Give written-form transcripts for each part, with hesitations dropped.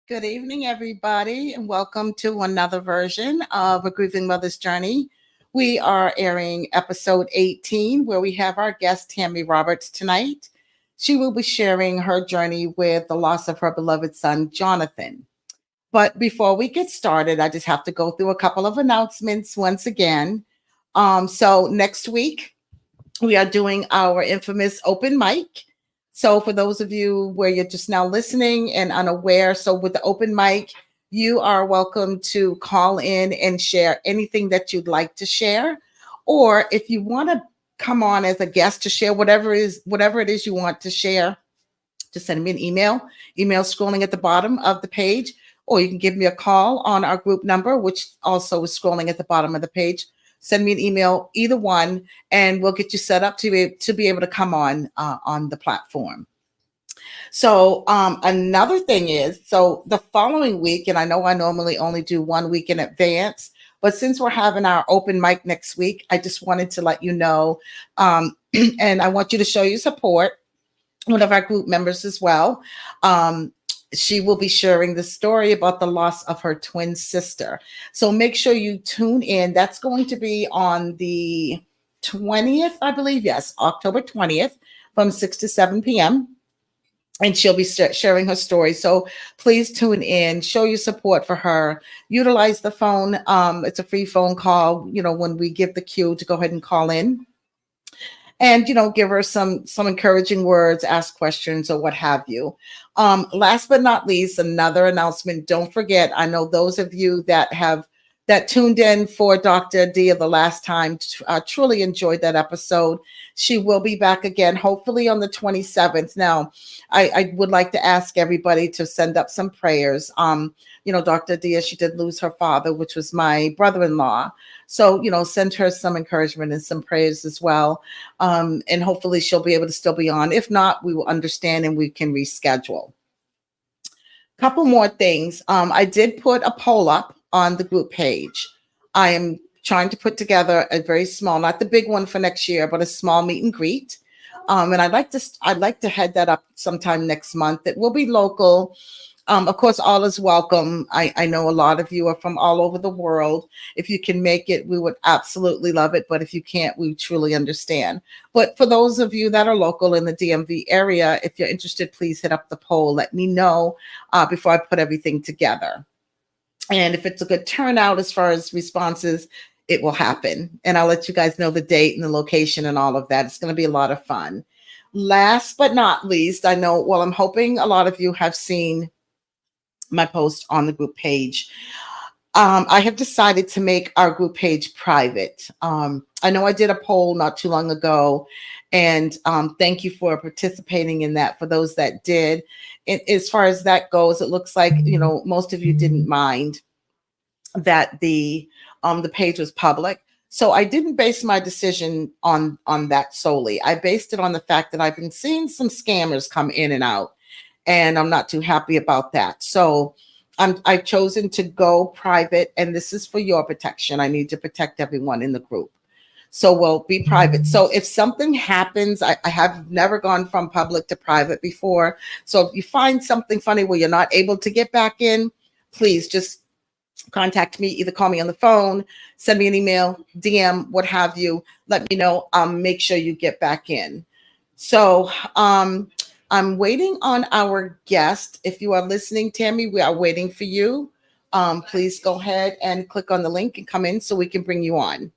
Good evening, everybody, and welcome to another version of A Grieving Mother's Journey. We are airing episode 18, where we have our guest, Tammy Roberts, tonight. She will be sharing her journey with the loss of her beloved son, Jonathan. But before we get started, I just have to go through a couple of announcements once again. So, next week, we are doing our infamous open mic. So, for those of you where you're just now listening and unaware, so with the open mic, you are welcome to call in and share anything that you'd like to share. Or if you want to come on as a guest to share whatever it is you want to share, just send me an email scrolling at the bottom of the page, or you can give me a call on our group number, which also is scrolling at the bottom of the page. Send me an email, either one, and we'll get you set up to be able to come on the platform. So another thing is, so the following week, and I know I normally only do 1 week in advance, but since we're having our open mic next week, I just wanted to let you know, and I want you to show your support, one of our group members as well. Um, she will be sharing the story about the loss of her twin sister. So make sure you tune in. That's going to be on the 20th, I believe. Yes, October 20th from 6 to 7 p.m. And she'll be sharing her story. So please tune in, show your support for her, utilize the phone. It's a free phone call, when we give the cue to go ahead and call in, and give her some encouraging words, ask questions, or what have you. Last but not least, another announcement. Don't forget, I know those of you that tuned in for Dr. Dia the last time truly enjoyed that episode. She will be back again, hopefully on the 27th. Now, I would like to ask everybody to send up some prayers. Dr. Dia, she did lose her father, which was my brother-in-law. So, send her some encouragement and some prayers as well. And hopefully she'll be able to still be on. If not, we will understand and we can reschedule. Couple more things. I did put a poll up on the group page. I am trying to put together a very small, not the big one for next year, but a small meet and greet. And I'd like to head that up sometime next month. It will be local. Of course, all is welcome. I know a lot of you are from all over the world. If you can make it, we would absolutely love it. But if you can't, we truly understand. But for those of you that are local in the DMV area, if you're interested, please hit up the poll. Let me know before I put everything together. And if it's a good turnout as far as responses, it will happen. And I'll let you guys know the date and the location and all of that. It's going to be a lot of fun. Last but not least, I'm hoping a lot of you have seen my post on the group page. I have decided to make our group page private. I know I did a poll not too long ago, and thank you for participating in that. For those that did, as far as that goes, it looks like most of you didn't mind that the page was public. So I didn't base my decision on that solely. I based it on the fact that I've been seeing some scammers come in and out, and I'm not too happy about that. So I've chosen to go private, and this is for your protection. I need to protect everyone in the group. So we'll be private. So if something happens, I have never gone from public to private before. So if you find something funny where you're not able to get back in, please just contact me, either call me on the phone, send me an email, DM, what have you. Let me know. Make sure you get back in. So I'm waiting on our guest. If you are listening, Tammy, we are waiting for you. Please go ahead and click on the link and come in so we can bring you on.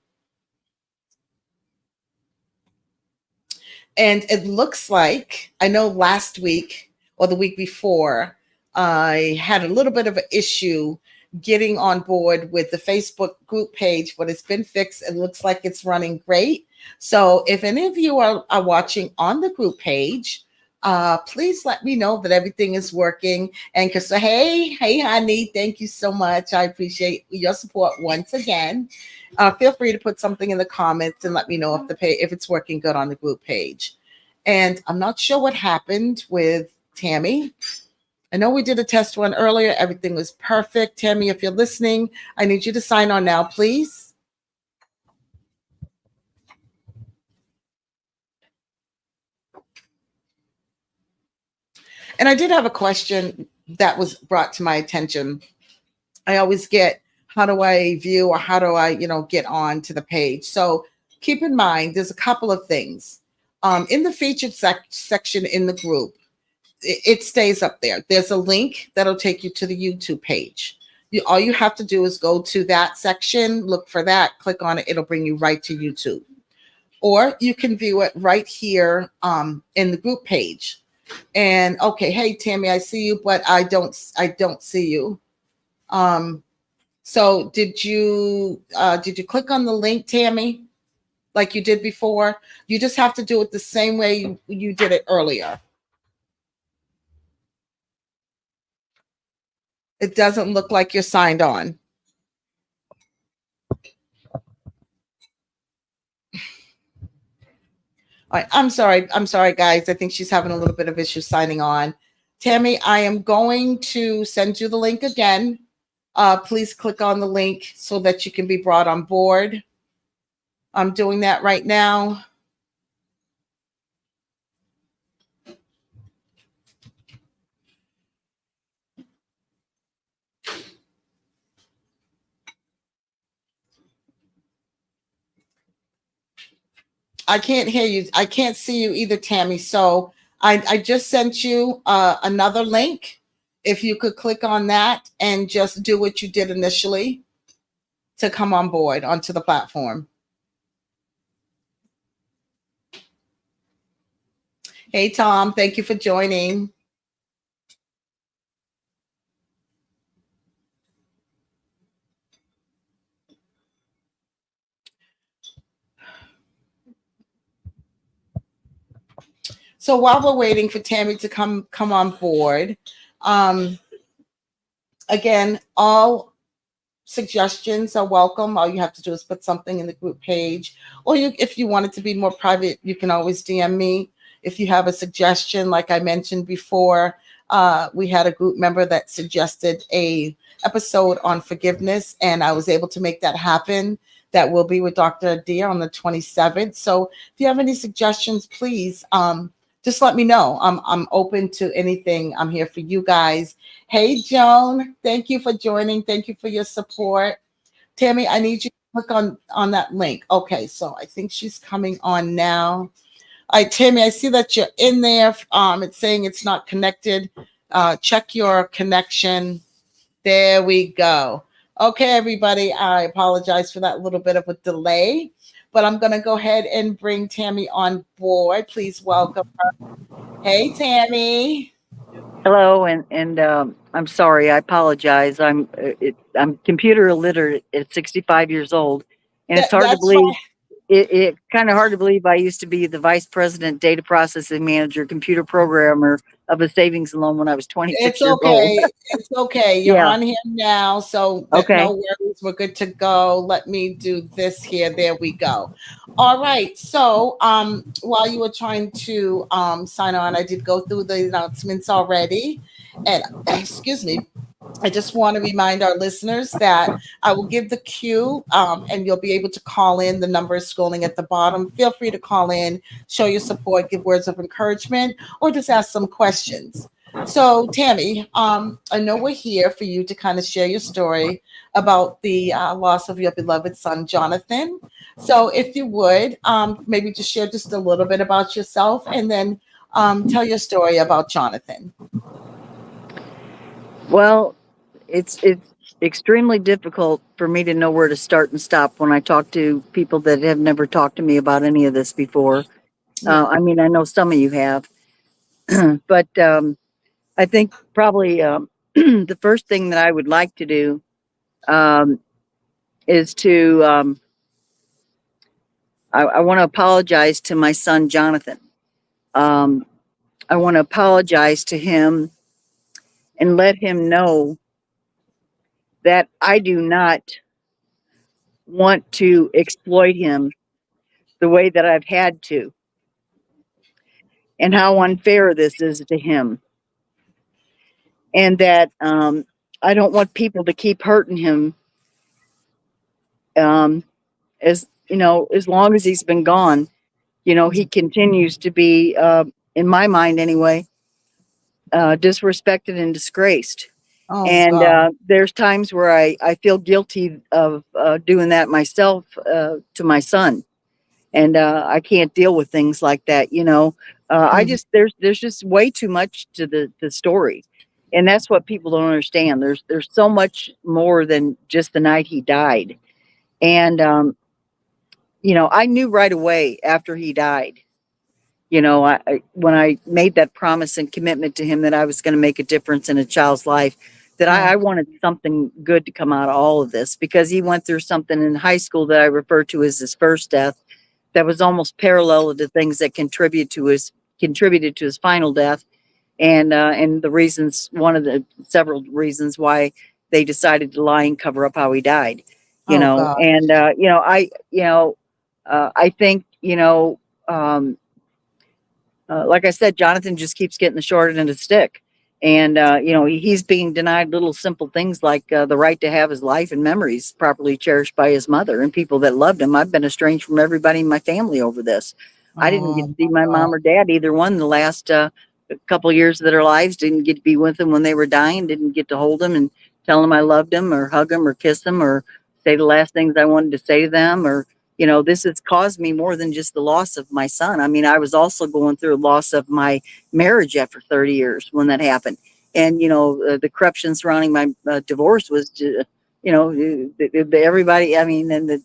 And it looks like, I know last week or the week before, I had a little bit of an issue getting on board with the Facebook group page, but it's been fixed. It looks like it's running great. So if any of you are watching on the group page, please let me know that everything is working. And because, hey, honey, thank you so much. I appreciate your support once again. Feel free to put something in the comments and let me know if it's working good on the group page. And I'm not sure what happened with Tammy. I know we did a test one earlier. Everything was perfect. Tammy, if you're listening, I need you to sign on now, please. And I did have a question. that was brought to my attention. I always get, how do I view, or how do I, get on to the page? So keep in mind, there's a couple of things. In the featured section in the group, it stays up there. There's a link that'll take you to the YouTube page. All you have to do is go to that section, look for that, click on it. It'll bring you right to YouTube. Or you can view it right here in the group page. And okay, hey Tammy, I see you, but I don't see you. So did you click on the link, Tammy, like you did before? You just have to do it the same way you did it earlier. It doesn't look like you're signed on. All right, I'm sorry. I'm sorry, guys. I think she's having a little bit of issue signing on. Tammy, I am going to send you the link again. Please click on the link so that you can be brought on board. I'm doing that right now. I can't hear you. I can't see you either, Tammy. So I just sent you another link. If you could click on that and just do what you did initially to come on board onto the platform. Hey, Tom, thank you for joining. So while we're waiting for Tammy to come on board, um, again, all suggestions are welcome. All you have to do is put something in the group page, or if you want it to be more private, you can always DM me if you have a suggestion. Like I mentioned before, we had a group member that suggested a episode on forgiveness, and I was able to make that happen. That will be with Dr. Adia on the 27th. So if you have any suggestions, please just let me know. I'm open to anything. I'm here for you guys. Hey, Joan, thank you for joining. Thank you for your support. Tammy, I need you to click on that link. Okay, so I think she's coming on now. All right, Tammy, I see that you're in there. It's saying it's not connected. Check your connection. There we go. Okay, everybody, I apologize for that little bit of a delay, but I'm going to go ahead and bring Tammy on board. Please welcome her. Hey, Tammy. Hello, and I'm sorry. I apologize. I'm computer illiterate at 65 years old, and it's hard to That's believe. fine. It kind of hard to believe I used to be the vice president, data processing manager, computer programmer of a savings and loan when I was It's 26 years old. okay. It's okay. You're Yeah. on here now, so that no Okay. worries. We're good to go. Let me do this here. There we go. All right. So, while you were trying to sign on, I did go through the announcements already, and excuse me. I just want to remind our listeners that I will give the cue, and you'll be able to call in. The number is scrolling at the bottom. Feel free to call in, show your support, give words of encouragement, or just ask some questions. So, Tammy, I know we're here for you to kind of share your story about the loss of your beloved son, Jonathan. So, if you would, maybe just share just a little bit about yourself, and then tell your story about Jonathan. Well, it's extremely difficult for me to know where to start and stop when I talk to people that have never talked to me about any of this before. Yeah. I mean, I know some of you have, but I think probably the first thing that I would like to do um, is to I want to apologize to my son Jonathan. Um, I want to apologize to him and let him know that I do not want to exploit him the way that I've had to, and how unfair this is to him, and that I don't want people to keep hurting him. Um, as you know, as long as he's been gone, he continues to be, in my mind anyway, disrespected and disgraced. Oh And God. there's times where I feel guilty of doing that myself to my son, and I can't deal with things like that. I Mhm. just there's just way too much to the story, and that's what people don't understand. There's so much more than just the night he died, and I knew right away after he died. When I made that promise and commitment to him that I was going to make a difference in a child's life, that Oh, I wanted something good to come out of all of this, because he went through something in high school that I refer to as his first death, that was almost parallel to things that contributed to his final death, and the reasons, one of the several reasons why they decided to lie and cover up how he died. oh God. And I think like I said, Jonathan just keeps getting the short end of the stick. And, he's being denied little simple things like the right to have his life and memories properly cherished by his mother and people that loved him. I've been estranged from everybody in my family over this. I didn't get Oh to my see my God. mom or dad, either one, the last couple of years of their lives. Didn't get to be with them when they were dying. Didn't get to hold them and tell them I loved them, or hug them, or kiss them, or say the last things I wanted to say to them, or this has caused me more than just the loss of my son. I mean, I was also going through a loss of my marriage after 30 years when that happened. And, the corruption surrounding my divorce was, everybody, I mean, and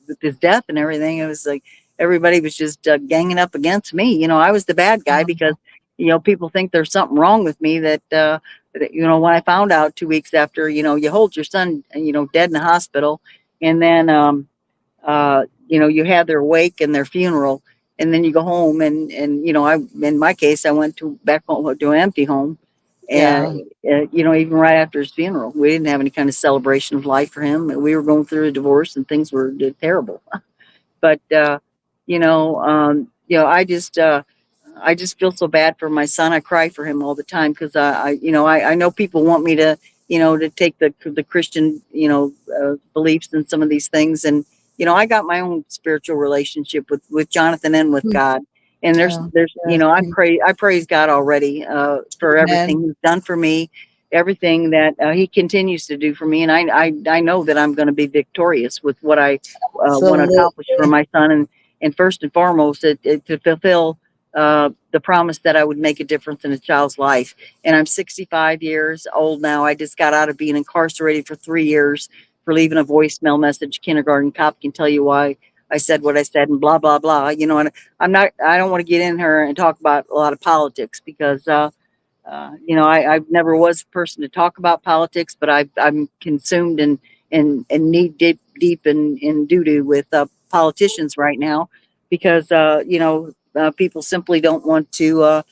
with his death and everything, it was like everybody was just ganging up against me. I was the bad guy because, Oh, people think there's something wrong with me when I found out 2 weeks after, you hold your son, dead in the hospital. And then, you have their wake and their funeral, and then you go home, and in my case, I went to back home to an empty home, and yeah. even right after his funeral, we didn't have any kind of celebration of life for him. We were going through a divorce, and things were terrible. But I just feel so bad for my son. I cry for him all the time because I know people want me to to take the Christian beliefs in some of these things, and I got my own spiritual relationship with Jonathan and with Mm, God. And yeah. there's Yes. I praise God already for Amen. everything He's done for me, everything that He continues to do for me, and I know that I'm going to be victorious with what I want to accomplish for Absolutely. my son, and first and foremost, to fulfill the promise that I would make a difference in a child's life. And I'm 65 years old now. I just got out of being incarcerated for 3 years for leaving a voicemail message. Kindergarten cop can tell you why I said what I said, and blah blah blah. And I don't want to get in here and talk about a lot of politics, because I never was a person to talk about politics, but I'm consumed and knee deep in doo doo with politicians right now, because people simply don't want to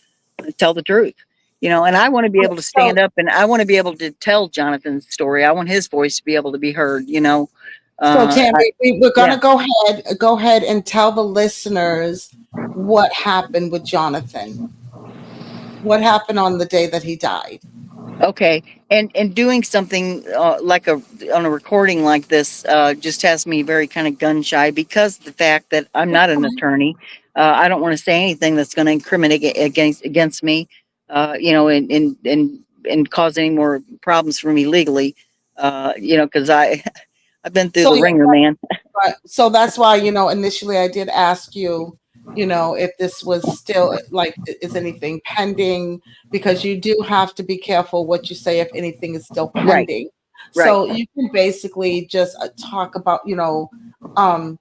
tell the truth. And I want to be able to So, stand up, and I want to be able to tell Jonathan's story. I want his voice to be able to be heard. so I, Tammy, we're yeah. gonna go ahead and tell the listeners what happened with Jonathan. What happened on the day that he died? Okay, and doing something like on a recording like this just has me very kind of gun shy, because of the fact that I'm That's not an fine. attorney. I don't want to say anything that's going to incriminate against me, and cause any more problems for me legally. Because I've been through So the yeah, ringer, man. right. So that's why, initially I did ask you, if this was still like, is anything pending? Because you do have to be careful what you say if anything is still Right, pending. right. So you can basically just talk about, um,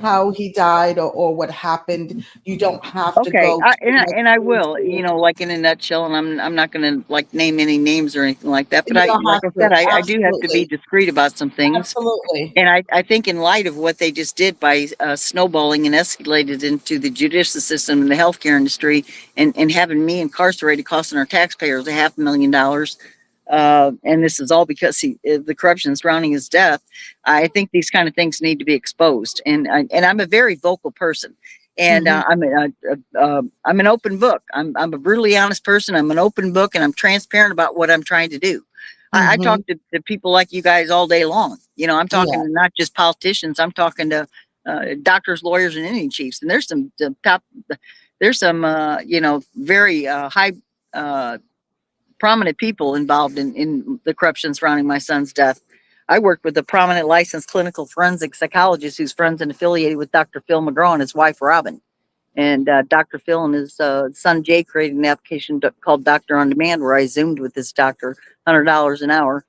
how he died, or what happened. You don't have to Okay, go too much and I will, into, like in a nutshell, and I'm not going to like name any names or anything like that. But you don't like have I to. said, I do have to be Absolutely. discreet about some things. Absolutely. And I think in light of what they just did by snowballing and escalated into the judicial system and the healthcare industry, and having me incarcerated, costing our taxpayers $500,000, and this is all because the corruption surrounding his death. I think these kind of things need to be exposed, and I'm a very vocal person, and Hmm. I'm an open book. I'm a brutally honest person. I'm an open book, and I'm transparent about what I'm trying to do. I Hmm. talk to people like you guys all day long. I'm talking Yeah. to not just politicians. I'm talking to doctors, lawyers, and Indian chiefs. And there's some top, there's some very high prominent people involved in the corruption surrounding my son's death. I worked with a prominent licensed clinical forensic psychologist who's friends and affiliated with Dr. Phil McGraw and his wife Robin. And Dr. Phil and his son Jay created an application called Doctor on Demand, where I zoomed with this doctor, $100 an hour.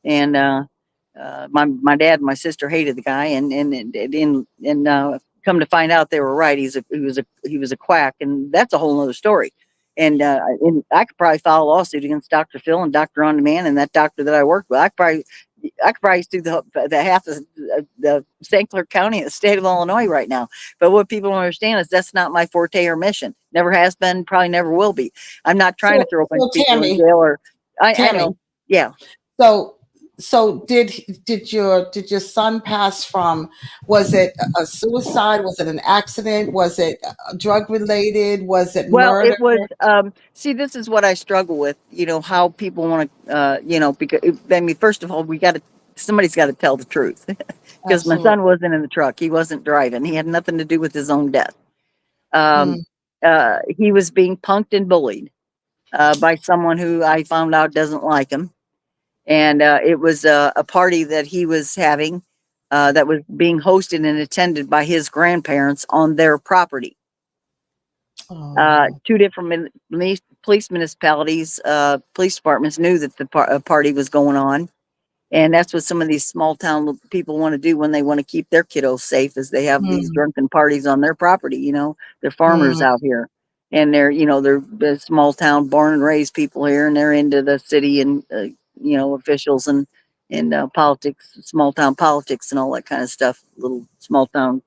And my dad and my sister hated the guy, and come to find out they were right. He was a quack, and that's a whole other story. And I could probably file a lawsuit against Dr. Phil and Doctor on Demand and that doctor that I worked with. I could probably sue the half of the St. Clair County in the state of Illinois right now. But what people don't understand is that's not my forte or mission. Never has been, probably never will be. I'm not trying to So, throw a bunch so of people in Tammy, jail or I Tammy. know. Yeah. So, so did your son pass from? Was it a suicide? Was it an accident? Was it drug related? Was it Well, murder? it was. See, this is what I struggle with. How people want to. Because I mean, first of all, somebody's got to tell the truth, because my Absolutely. son wasn't in the truck. He wasn't driving. He had nothing to do with his own death. Um, Mm. he was being punked and bullied by someone who I found out doesn't like him, and it was a party that he was having that was being hosted and attended by his grandparents on their property. Oh. Two different police municipalities, police departments knew that the party was going on. And that's what some of these small town people want to do when they want to keep their kiddos safe, is they have these Mm, drunken parties on their property. They're farmers mm, out here, and they're small town born and raised people here, and they're into the city and, officials and politics, small town politics and all that kind of stuff. Little small town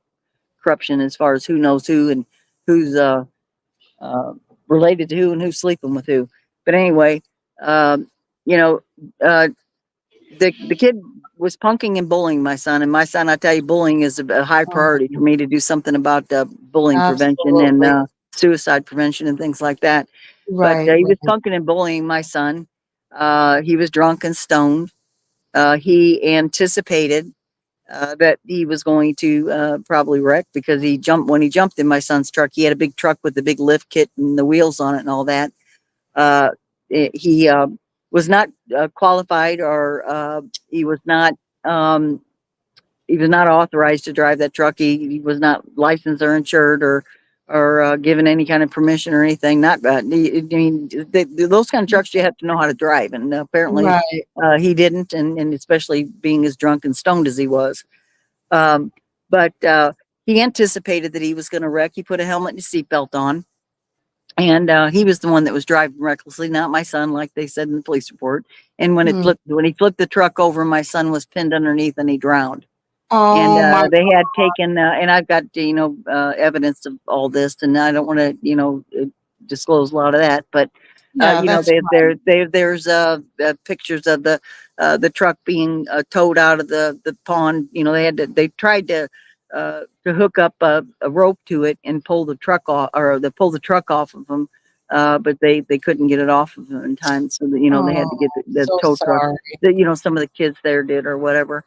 corruption as far as who knows who and who's uh, related to who and who's sleeping with who. But anyway, um, you know, uh, the kid was punking and bullying my son, and my son, I tell you, bullying is a high priority for oh, me to do something about bullying prevention and absolutely. suicide prevention and things like that. But Right, he was right. punking and bullying my son. He was drunk and stoned. He anticipated that he was going to probably wreck, because when he jumped in my son's truck. He had a big truck with a big lift kit and the wheels on it and all that. Uh, he was not qualified, or he was not. Um, he was not authorized to drive that truck. He was not licensed or insured or given any kind of permission or anything. Not bad. I mean, those kind of trucks you have to know how to drive, and apparently Right. he didn't, and especially being as drunk and stoned as he was. Um, but he anticipated that he was going to wreck. He put a helmet and a seatbelt on, and he was the one that was driving recklessly, not my son, like they said in the police report. And Mm. when he flipped the truck over, my son was pinned underneath and he drowned. And Oh my they had taken, and I've got evidence of all this, and I don't want to disclose a lot of that, but yeah, that's fine. there's pictures of the truck being towed out of the pond. They tried to hook up a rope to it and pull the truck off, or they pull the truck off of them, but they couldn't get it off of them in time, so that they had Oh, to get the so tow truck sorry. that some of the kids there did or whatever.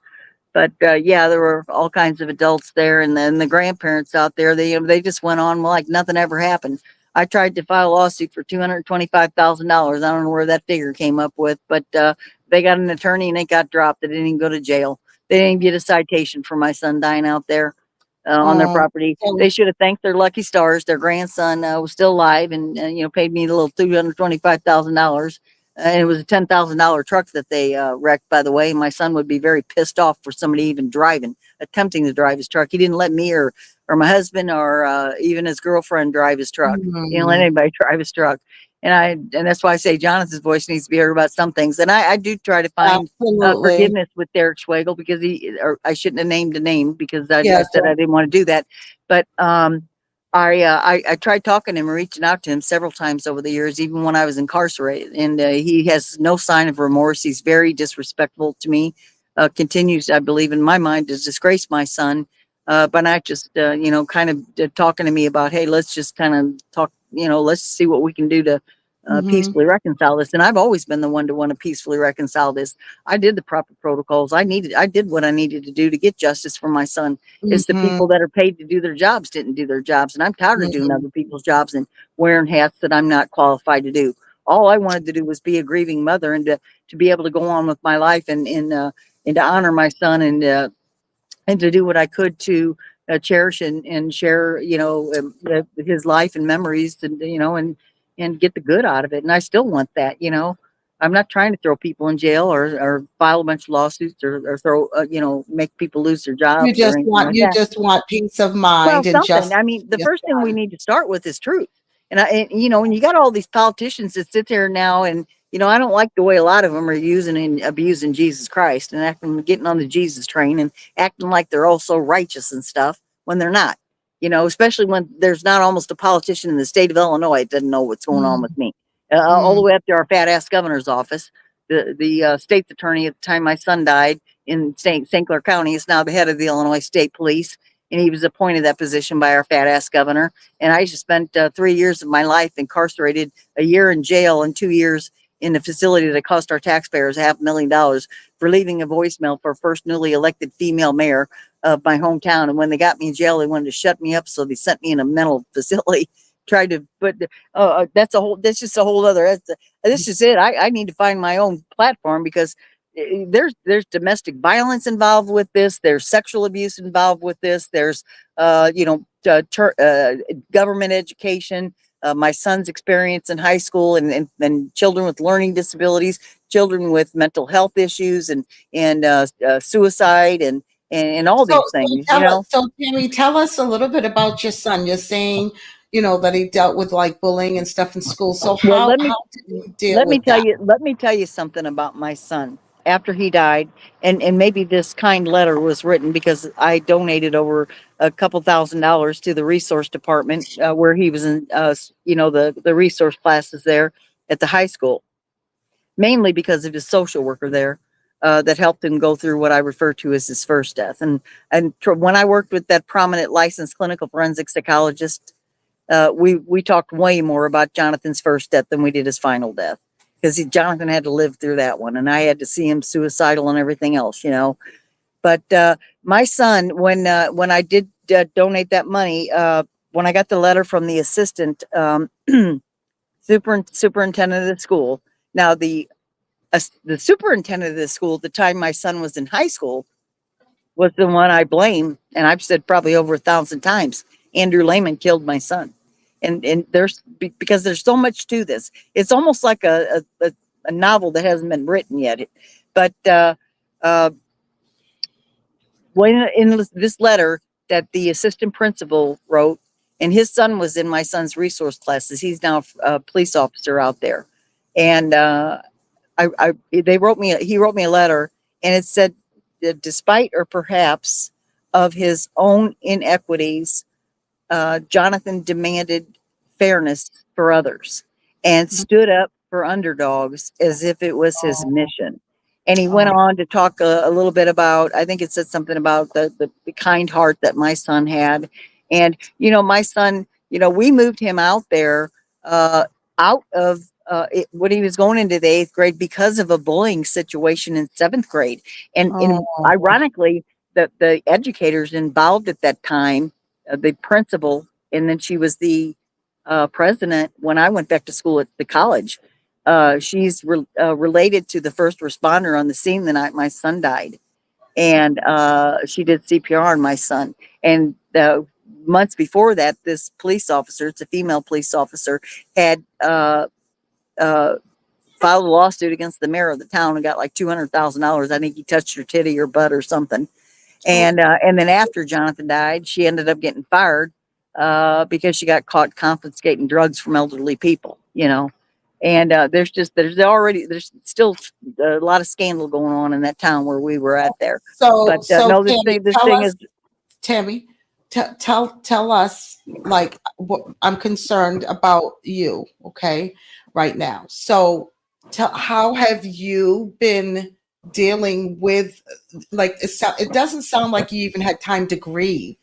But yeah, there were all kinds of adults there, and then the grandparents out there. They just went on like nothing ever happened. I tried to file a lawsuit for $225,000. I don't know where that figure came up with, but they got an attorney and it got dropped. They didn't even go to jail. They didn't even get a citation for my son dying out there on their Oh, property. so, They should have thanked their lucky stars. Their grandson was still alive, and paid me a little $225,000. And it was a $10,000 truck that they wrecked, by the way. My son would be very pissed off for somebody even attempting to drive his truck. He didn't let me or my husband or even his girlfriend drive his truck. He didn't let mm, anybody drive his truck. And that's why I say Jonathan's voice needs to be heard about some things. And I do try to find absolutely. forgiveness with Derek Schwagel, because or I shouldn't have named a name, because I Yeah, said I didn't want to do that. But I tried talking to him and reaching out to him several times over the years, even when I was incarcerated, and he has no sign of remorse. He's very disrespectful to me. Continues, I believe, in my mind, to disgrace my son, but not just kind of talking to me about, hey, let's just kind of talk. Let's see what we can do to mm-hmm, peacefully reconcile this. And I've always been the one to want to peacefully reconcile this. I did the proper protocols. I did what I needed to do to get justice for my son. It's the mm-hmm, people that are paid to do their jobs didn't do their jobs. And I'm tired of doing mm-hmm. other people's jobs and wearing hats that I'm not qualified to do. all I wanted to do was be a grieving mother, and to be able to go on with my life, and to honor my son, and to do what I could to cherish and share, his life and memories, and and get the good out of it. And I still want that. I'm not trying to throw people in jail, or file a bunch of lawsuits, or throw, make people lose their jobs or anything like You that. just want peace of Well, mind and something. just I mean, the yes, first thing we need to start with is truth. And you got all these politicians that sit there now, and I don't like the way a lot of them are using and abusing Jesus Christ, and acting, getting on the Jesus train, and acting like they're all so righteous and stuff when they're not. Especially when there's not almost a politician in the state of Illinois that doesn't know what's going on mm, with me. All the mm. way up to our fat ass governor's office. The state's attorney at the time my son died in St. Clair County is now the head of the Illinois State Police, and he was appointed that position by our fat ass governor. And I just spent 3 years of my life incarcerated, a year in jail and 2 years in a facility that cost our taxpayers $500,000 for leaving a voicemail for first newly elected female mayor of my hometown. And when they got me in jail, they wanted to shut me up, so they sent me in a mental facility. Tried to, but that's just a whole other. This is it. I need to find my own platform, because there's domestic violence involved with this. There's sexual abuse involved with this. There's government education. My son's experience in high school, and children with learning disabilities, children with mental health issues, and suicide, and all these things. So Tammy, tell us a little bit about your son. You're saying, that he dealt with like bullying and stuff in school. So Well, how did he deal with that? let me tell you something about my son. After he died, and maybe this kind letter was written because I donated over a couple $1,000s to the resource department, where he was in, the resource classes there at the high school, mainly because of his social worker there, that helped him go through what I refer to as his first death. And when I worked with that prominent licensed clinical forensic psychologist, we talked way more about Jonathan's first death than we did his final death, because Jonathan had to live through that one, and I had to see him suicidal and everything else. But my son, when I did donate that money, when I got the letter from the assistant superintendent of the school. Now the superintendent of the school at the time my son was in high school was the one I blame, and I've said probably over 1,000 times, Andrew Lehman killed my son. And because there's so much to this. It's almost like a novel that hasn't been written yet. But uh, when in this letter that the assistant principal wrote, and his son was in my son's resource classes. He's now a police officer out there, and he wrote me a letter, and it said, despite or perhaps of his own inequities, Jonathan demanded fairness for others and stood up for underdogs as if it was his Oh, mission. And he went oh, on to talk a little bit about, I think it said something about the kind heart that my son had. And, my son, we moved him out there, out of when he was going into the eighth grade, because of a bullying situation in seventh grade. And oh, ironically, the educators involved at that time, the principal, and then she was the president when I went back to school at the college. She's related to the first responder on the scene the night my son died, and she did CPR on my son. And months before that, this police officer, it's a female police officer, had uh, filed a lawsuit against the mayor of the town and got like $200,000. I think he touched her titty or butt or something. oh. And then after Jonathan died, she ended up getting fired because she got caught confiscating drugs from elderly people. And there's still a lot of scandal going on in that town where we were at there. So, But so no, Tammy, this tell thing us, is. Tammy, tell us, like, what I'm concerned about you, okay, right now. So, how have you been dealing with, like, it doesn't sound like you even had time to grieve.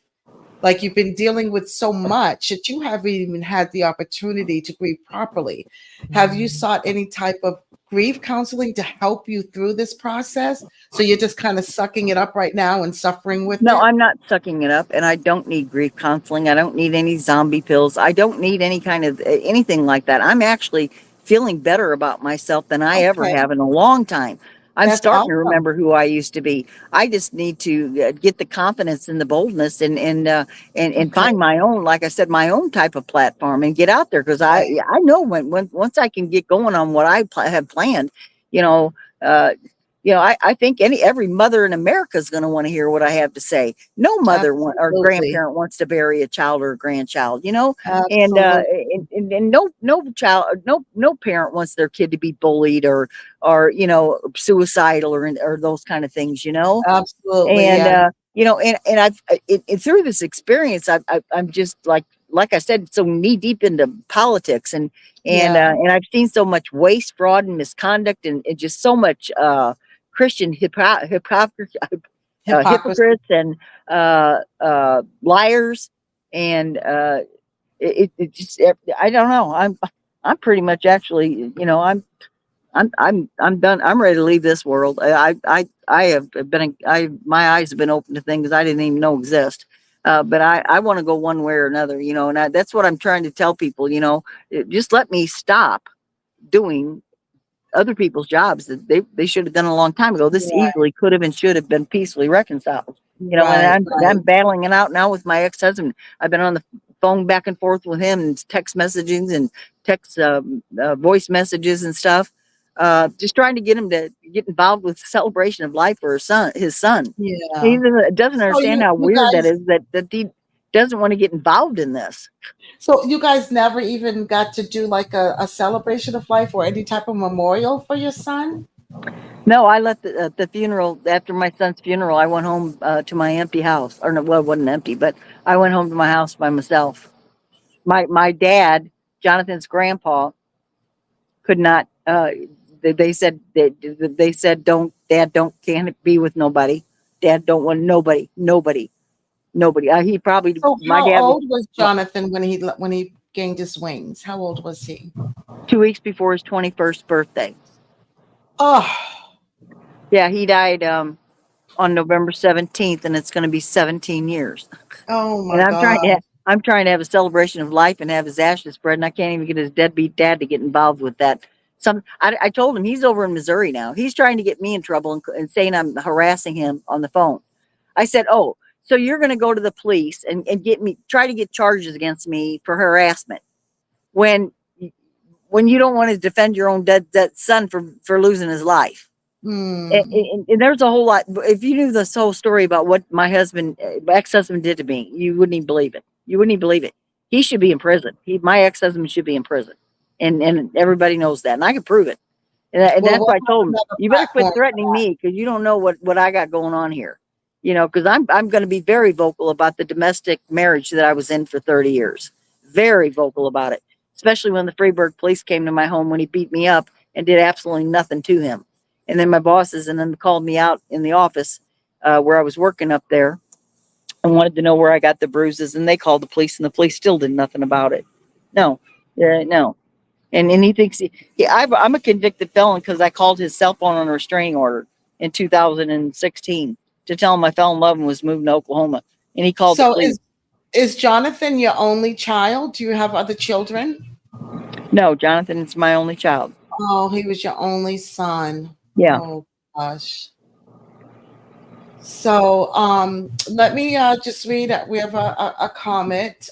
Like you've been dealing with so much that you haven't even had the opportunity to grieve properly. Have you sought any type of grief counseling to help you through this process? So you're just kind of sucking it up right now and suffering with No, it? I'm not sucking it up, and I don't need grief counseling. I don't need any zombie pills. I don't need any kind of anything like that. I'm actually feeling better about myself than I ever Okay. have in a long time. I'm That's starting to awesome. remember who I used to be. I just need to get the confidence and the boldness and Okay. find my own, like I said, my own type of platform and get out there because Right. I know when once I can get going on what I have planned, you know, uh, I think every mother in America is going to want to hear what I have to say. No mother or Absolutely. grandparent wants to bury a child or a grandchild, and Absolutely. and no child, no parent wants their kid to be bullied or suicidal or those kind of things, Absolutely. and Yeah. and through this experience I'm just like I said, so knee deep into politics Yeah. and I've seen so much waste, fraud, and misconduct, and just so much Christian hypocrisy, Hypocrisy. hypocrites and liars, and it just I don't know. I'm pretty much actually, I'm done. I'm ready to leave this world. I have been my eyes have been open to things I didn't even know exist. But I want to go one way or another, and that's what I'm trying to tell people. Just let me stop doing other people's jobs that they should have done a long time ago. This Right. easily could have and should have been peacefully reconciled. And Right. I'm Right. battling it out now with my ex-husband. I've been on the phone back and forth with him and text messaging and text voice messages and stuff. Just trying to get him to get involved with the celebration of life for his son. He Yeah. doesn't So understand how you weird that guys is that he doesn't want to get involved in this. so you guys never even got to do like a celebration of life or any type of memorial for your son? No, I left the funeral after my son's funeral. I went home to my empty house, or no, well, it wasn't empty, but I went home to my house by myself. My dad, Jonathan's grandpa, could not. They said they said don't, Dad, don't, can't be with nobody. Dad don't want nobody. He probably, So my how dad was old was Jonathan when he gained his wings? How old was he? 2 weeks before his 21st birthday. Oh, Yeah, he died on November 17th, and it's going to be 17 years. oh And my God. I'm trying to have a celebration of life and have his ashes spread, and I can't even get his deadbeat dad to get involved with that. I told him he's over in Missouri now. He's trying to get me in trouble and saying I'm harassing him on the phone. I said, "Oh, so you're going to go to the police and try to get charges against me for harassment when when you don't want to defend your own dead son for losing his life?" Hmm. And there's a whole lot. If you knew this whole story about what my ex-husband did to me, you wouldn't even believe it. You wouldn't even believe it. He should be in prison. My ex-husband should be in prison, and everybody knows that, and I can prove it. And Well, that's we'll why I have told him, another you better quit platform. threatening me because you don't know what I got going on here. Because I'm going to be very vocal about the domestic marriage that I was in for 30 years. Very vocal about it, especially when the Freeburg police came to my home when he beat me up and did absolutely nothing to him. And then my bosses and then called me out in the office where I was working up there and wanted to know where I got the bruises. And they called the police, and the police still did nothing about it. No, no. And he thinks I'm a convicted felon because I called his cell phone on a restraining order in 2016 to tell him I fell in love and was moving to Oklahoma. And he called the So police. is Jonathan your only child? Do you have other children? No, Jonathan is my only child. Oh, he was your only son. Yeah. Oh gosh. So let me just read. We have a comment.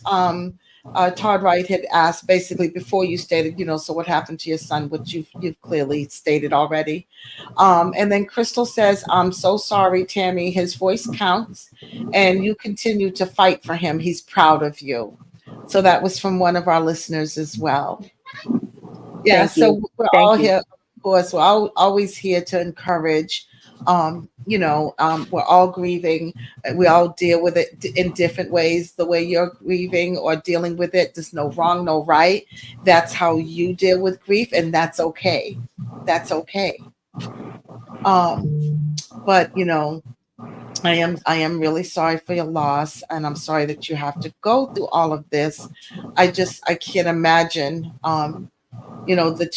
Todd Wright had asked basically before you stated, so what happened to your son, which you've clearly stated already. And then Crystal says, "I'm so sorry, Tammy. His voice counts, and you continue to fight for him. He's proud of you." So that was from one of our listeners as well. Yeah, Thank you. so we're Thank all you. here, of course, we're always here to encourage. We're all grieving. We all deal with it in different ways. The way you're grieving or dealing with it, there's no wrong, no right. That's how you deal with grief, and that's okay. That's okay. But I am really sorry for your loss, and I'm sorry that you have to go through all of this. I can't imagine. The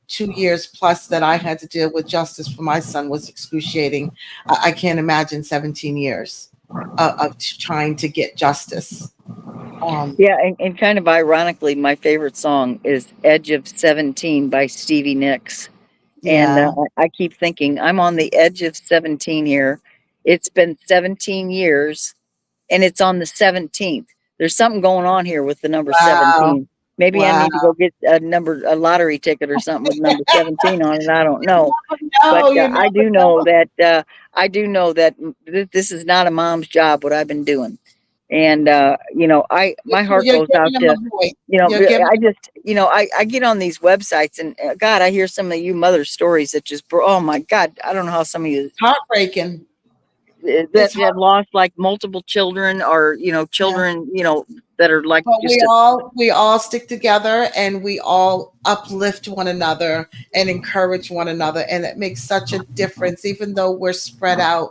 two years plus that I had to deal with justice for my son was excruciating. I can't imagine 17 years of trying to get justice. Um, Yeah, and kind of ironically, my favorite song is "Edge of 17" by Stevie Nicks. And yeah. I keep thinking, I'm on the edge of 17 here. It's been 17 years and it's on the 17th. There's something going on here with the number Wow. 17. Maybe I Wow. need to go get a lottery ticket or something with number 17 on it. I don't know. But No, you never know. I do know that this is not a mom's job, what I've been doing. And, my heart You're goes giving out them a to, voice. You're giving I them just, I get on these websites and God, I hear some of you mother stories that just, oh my God, I don't know how some of you heartbreaking. that It's have lost like multiple children or, yeah. children, that are like But just a, we all stick together and we all uplift one another and encourage one another, and it makes such a difference. Even though we're spread out,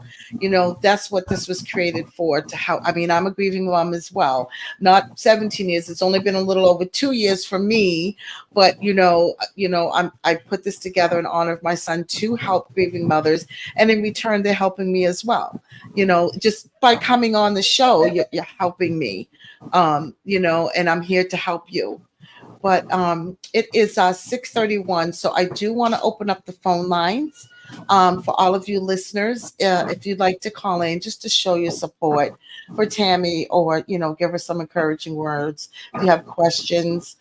that's what this was created for, to help. I mean, I'm a grieving mom as well. Not 17 years, it's only been a little over 2 years for me, but I put this together in honor of my son, to help grieving mothers, and in return they're helping me as well. Just by coming on the show, you're helping me, and I'm here to help you. But it is 6:31, so I do want to open up the phone lines for all of you listeners. If you'd like to call in just to show your support for Tammy, or give her some encouraging words. If you have questions,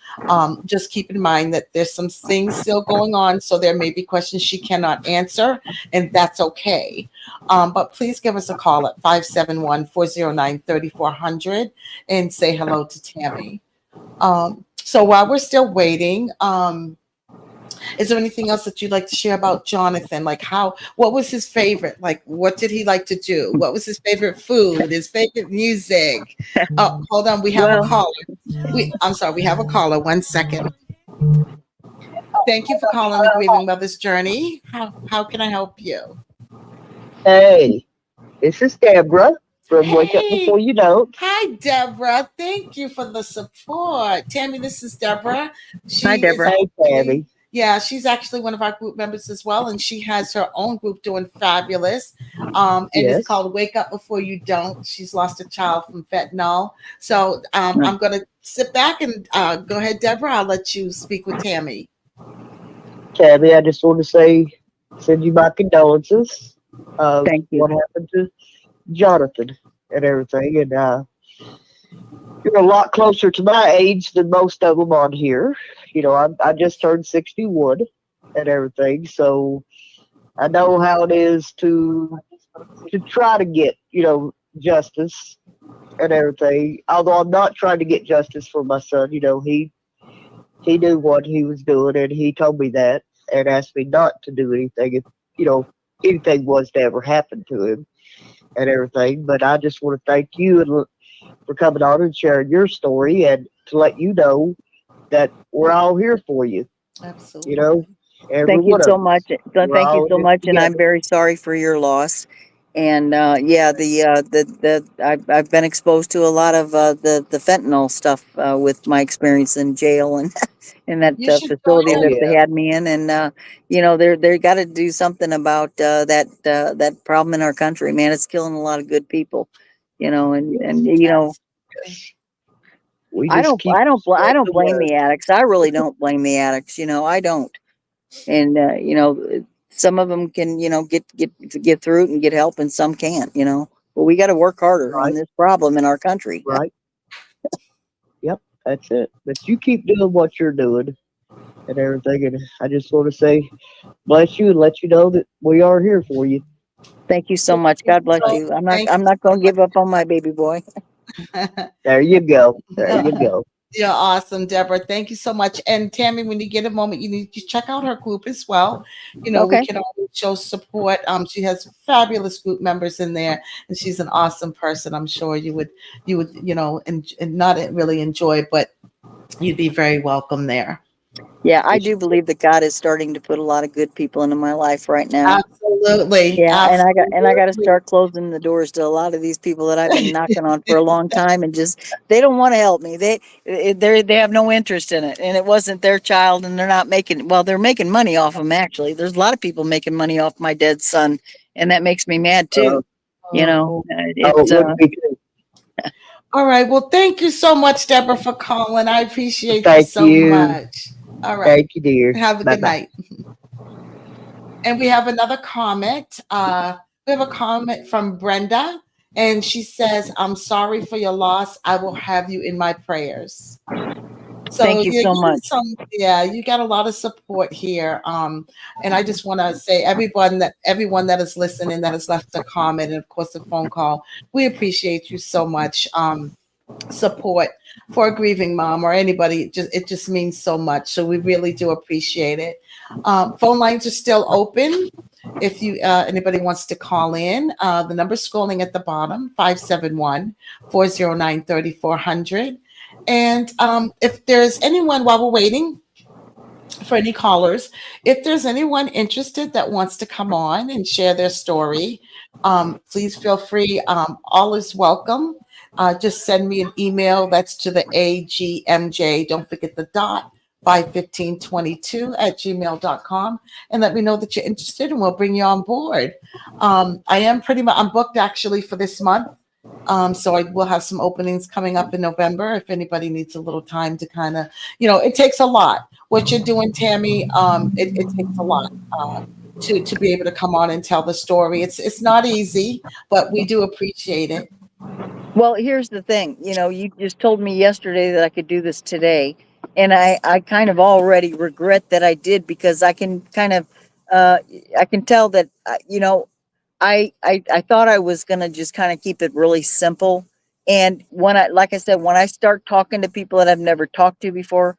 just keep in mind that there's some things still going on, so there may be questions she cannot answer, and that's okay. But please give us a call at 571-409-3400 and say hello to Tammy. So while we're still waiting, is there anything else that you'd like to share about Jonathan? Like, what was his favorite? Like, what did he like to do? What was his favorite food? His favorite music? Oh, hold on, we have a well, caller. I'm sorry, we have a caller. 1 second. Thank you for calling the Grieving Mother's Journey. How can I help you? Hey, this is Deborah from Wake Up Hey, Before You Don't. hi, Deborah. Thank you for the support. Tammy, this is Deborah. hi, She is Deborah. Hey, actually, Tammy. yeah, she's actually one of our group members as well. And she has her own group doing fabulous. And it's Yes. called Wake Up Before You Don't. She's lost a child from fentanyl. So I'm going to sit back and go ahead, Deborah. I'll let you speak with Tammy. Tammy, I just want to send you my condolences of Thank you. what happened to Jonathan and everything. And you're a lot closer to my age than most of them on here. I just turned 61 and everything. So I know how it is to try to get, justice and everything. Although I'm not trying to get justice for my son. He knew what he was doing, and he told me that and asked me not to do anything if you know anything was to ever happen to him and everything. But I just want to thank you for coming on and sharing your story, and to let you know that we're all here for you. You know, Absolutely. every Thank you one of so much. us. We're Thank you all so in this much, and I'm together. very sorry for your loss. And yeah, the I've been exposed to a lot of the fentanyl stuff with my experience in jail and in that You should go facility Oh ahead. that they yeah, had me in. And they got to do something about that problem in our country. Man, it's killing a lot of good people. And yes, Absolutely. yes. We just keep I spreading don't the blame word. the addicts. I really don't blame the addicts. I don't. And some of them can get through it and get help, and some can't. But we got to work harder on Right, this problem in our country. right. Yep, that's it. But you keep doing what you're doing and everything. And I just want to say bless you and let you know that we are here for you. Thank you so Thank much. you God bless so, you. i'm not thank i'm you not so going to give up on my baby boy. much. There you go. There you go. You're awesome, Deborah. Thank you so much. And Tammy, when you get a moment, you need to check out her group as well. We Okay. can always show support. She has fabulous group members in there, and she's an awesome person. I'm sure you would, and not really enjoy, but you'd be very welcome there. Yeah, I Yes, do believe that God is starting to put a lot of good people into my life right now. Absolutely, Yeah, and I got to absolutely. start closing the doors to a lot of these people that I've been knocking on for a long time, and just they don't want to help me. They have no interest in it, and it wasn't their child, and they're not making well, they're making money off them actually. There's a lot of people making money off my dead son, and that makes me mad uh, too. Oh, it It's would be too. All right. Well, thank you so much, Deborah, for calling. I appreciate you Thank so you. much. All right. Thank you, dear. Have a Bye good bye. night. And we have another comment. We have a comment from Brenda, and she says, I'm sorry for your loss. I will have you in my prayers. So Thank you you're so getting much. some, yeah, you got a lot of support here. And I just want to say everyone that is listening that has left a comment and of course a phone call, we appreciate you so much. Support for a grieving mom or anybody, it just means so much, so we really do appreciate it. Phone lines are still open if you anybody wants to call in. The number scrolling at the bottom, 571-409-3400. And if there's anyone, while we're waiting for any callers, if there's anyone interested that wants to come on and share their story, please feel free. All is welcome. Just send me an email. That's to the AGMJ. Don't forget the dot. 51522 at gmail.com, and let me know that you're interested and we'll bring you on board. I am pretty much, I'm booked actually for this month. So I will have some openings coming up in November if anybody needs a little time to kind of, it takes a lot. What you're doing, Tammy, it takes a lot to be able to come on and tell the story. It's not easy, but we do appreciate it. Well, here's the thing. You just told me yesterday that I could do this today, and I kind of already regret that I did because I can kind of, uh, I can tell that, I thought I was gonna just kind of keep it really simple. And like I said, when I start talking to people that I've never talked to before,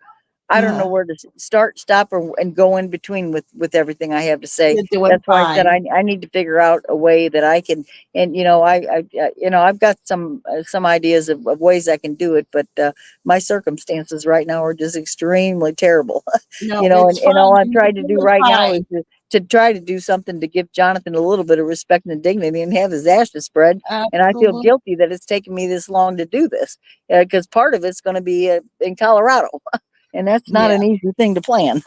I don't know Uh-huh. where to start, stop, and go in between with everything I have to say. You're doing That's why I said fine. I need to figure out a way that I can. And I've got some ideas of ways I can do it, but my circumstances right now are just extremely terrible. No, it's And all fine. I'm You're trying to do doing right now is fine. to try to do something to give Jonathan a little bit of respect and dignity and have his ashes spread. And I feel Absolutely. guilty that it's taken me this long to do this because part of it's going to be in Colorado, and that's not Yeah. an easy thing to plan.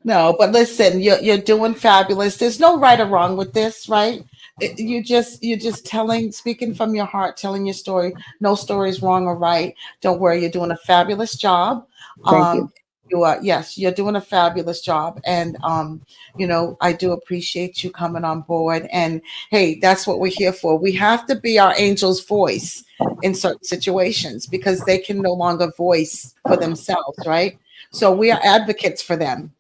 No, but listen, you're doing fabulous. There's no right or wrong with this, right? You're just telling, speaking from your heart, telling your story. No story is wrong or right. Don't worry, you're doing a fabulous job. Thank you. Um, you are, yes, you're doing a fabulous job, and I do appreciate you coming on board. And hey, that's what we're here for. We have to be our angel's voice in certain situations because they can no longer voice for themselves, right? So we are advocates for them,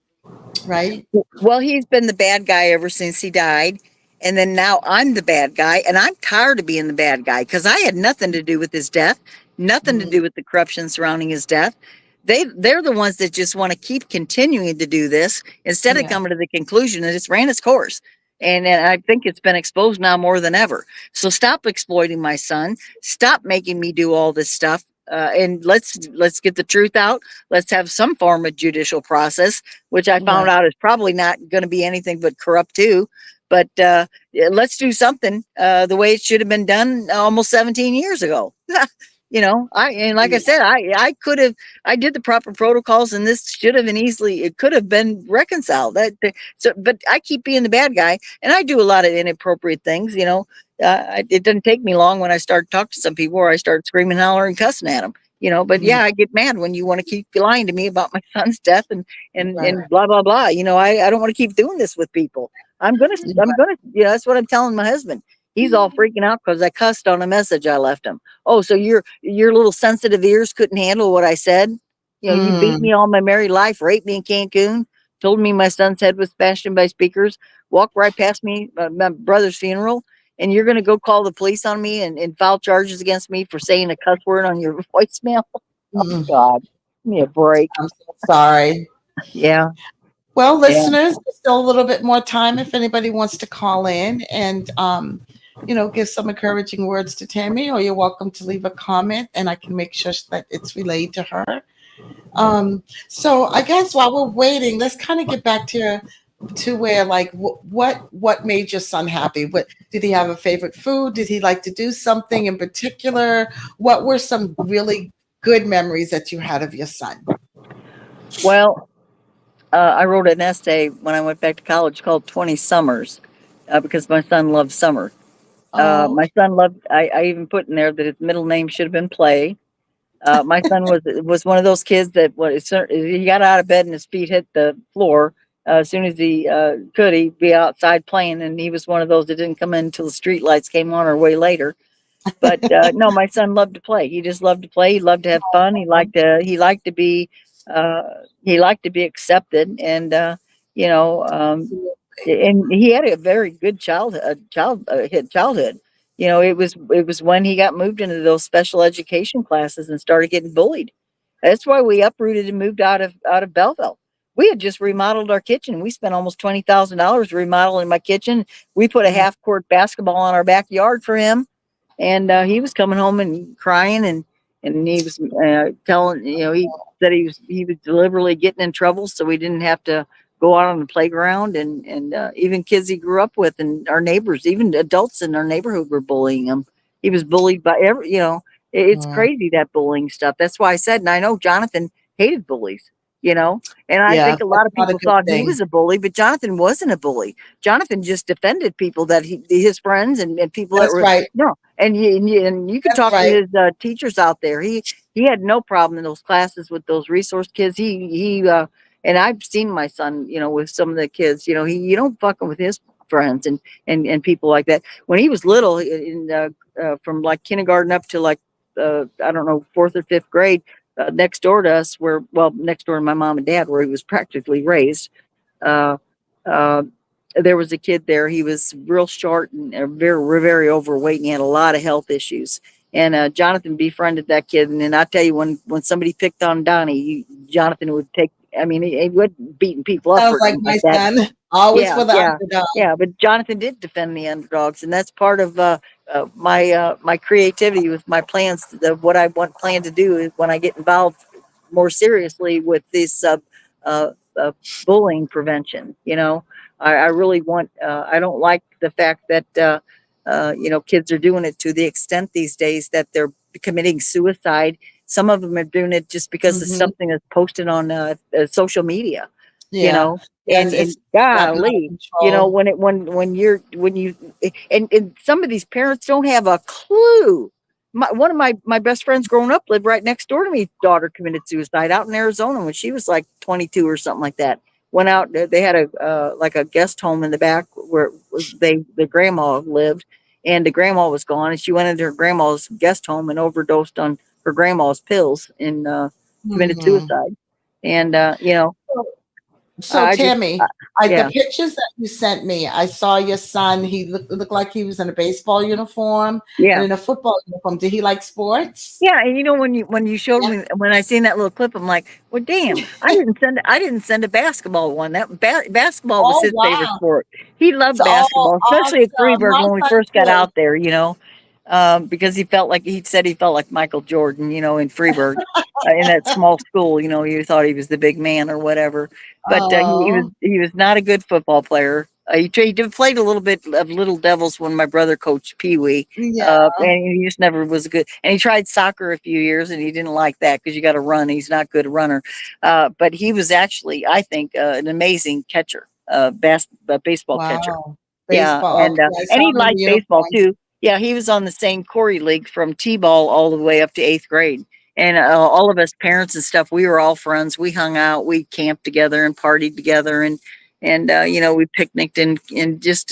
right? Well, he's been the bad guy ever since he died. And then now I'm the bad guy. And I'm tired of being the bad guy because I had nothing to do with his death, nothing to Mm, do with the corruption surrounding his death. They're the ones that just want to keep continuing to do this instead of yeah. coming to the conclusion that it's ran its course. And I think it's been exposed now more than ever. So stop exploiting my son. Stop making me do all this stuff. And let's get the truth out. Let's have some form of judicial process, which I found Right. out is probably not going to be anything but corrupt too. But yeah, let's do something the way it should have been done almost 17 years ago. And like I Yeah. said, I could have I did the proper protocols, and this should have been easily it could have been reconciled. But I keep being the bad guy, and I do a lot of inappropriate things. It doesn't take me long when I start talking to some people, or I start screaming, hollering, cussing at them. But Yeah. yeah, I get mad when you want to keep lying to me about my son's death Right. and blah blah blah. I don't want to keep doing this with people. That's what I'm telling my husband. He's all freaking out because I cussed on a message I left him. Oh, so your little sensitive ears couldn't handle what I said? You beat Mm, me all my married life, raped me in Cancun, told me my son's head was bashed in by speakers, walked right past me, my brother's funeral, and you're going to go call the police on me and file charges against me for saying a cuss word on your voicemail? Oh, mm. God, give me a break. I'm so sorry. Yeah, Well, yeah. listeners, there's still a little bit more time if anybody wants to call in and give some encouraging words to Tammy, or you're welcome to leave a comment and I can make sure that it's relayed to her. So I guess while we're waiting, let's kind of get back to where, like, what made your son happy? What did he have a favorite food? Did he like to do something in particular? What were some really good memories that you had of your son? Well, I wrote an essay when I went back to college called 20 Summers because my son loves summer. Oh, My son loved. I even put in there that his middle name should have been Play. My son was one of those kids that he got out of bed and his feet hit the floor. As soon as he could, he'd be outside playing, and he was one of those that didn't come in until the street lights came on or way later. But no, my son loved to play. He just loved to play. He loved to have fun. Uh, he liked to be accepted, and you know, and he had a very good childhood. It was when he got moved into those special education classes and started getting bullied. That's why we uprooted and moved out of Belleville. We had just remodeled our kitchen. We spent almost $20,000 remodeling my kitchen. We put a mm, half court basketball in our backyard for him, and he was coming home and crying, and he was telling, he said he was deliberately getting in trouble so we didn't have to go out on the playground, and even kids he grew up with and our neighbors, even adults in our neighborhood were bullying him. He was bullied by it's mm. crazy, that bullying stuff. That's why I said, and I know Jonathan hated bullies, you know, and I Yeah, think a that's lot of not a people good thought he thing. was a bully, but Jonathan wasn't a bully. Jonathan just defended people that his friends and people that That's were right. no, and you could That's talk to right. his teachers out there. He had no problem in those classes with those resource kids. And I've seen my son, with some of the kids. You don't fucking with his friends and people like that. When he was little, from like kindergarten up to like I don't know, fourth or fifth grade, next door to us, next door to my mom and dad, where he was practically raised. Uh, uh, there was a kid there. He was real short and very, very overweight, and he had a lot of health issues. And Jonathan befriended that kid. And then I tell you, when somebody picked on Donnie, Jonathan would take. I mean, he wasn't beating people up Sounds or like anything my like that. son. Always Yeah, for the yeah, underdog. yeah. But Jonathan did defend the underdogs, and that's part of my creativity with my plans. What I want plan to do is when I get involved more seriously with this uh, uh, bullying prevention. I really want. I don't like the fact that kids are doing it to the extent these days that they're committing suicide. Some of them are doing it just because of Hmm. something that's posted on social media. You Yeah. know, Yes, and it's gotten out of golly, control. when some of these parents don't have a clue. One of my best friends growing up lived right next door to me. Daughter committed suicide out in Arizona when she was like 22 or something like that. Went out. They had a like a guest home in the back where the grandma lived, and the grandma was gone, and she went into her grandma's guest home and overdosed on her grandma's pills and committed Hmm. suicide. And So I just Tammy, the yeah. pictures that you sent me, I saw your son. He looked like he was in a baseball uniform and Yeah. in a football uniform. Did he like sports? Yeah, and when you showed Yeah. me when I seen that little clip, I'm like, well, damn, I didn't send a basketball one. That basketball was Oh his favorite wow. sport. He loved So oh, basketball, especially at awesome. Freeburg My when we son first got too. out there. Because he said he felt like Michael Jordan. In Freeburg, in that small school. You thought he was the big man or whatever, but Oh he was not a good football player. He played a little bit of Little Devils when my brother coached Pee Wee, yeah. and he just never was good. And he tried soccer a few years, and he didn't like that because you got to run. He's not a good runner, but he was actually, I think, an amazing catcher, baseball catcher. Wow. Yeah, Baseball. and Okay. I saw he him in the liked baseball uniforms. too. Yeah, he was on the same Corey league from T-ball all the way up to eighth grade. And all of us parents and stuff, we were all friends. We hung out, we camped together and partied together, and we picnicked and just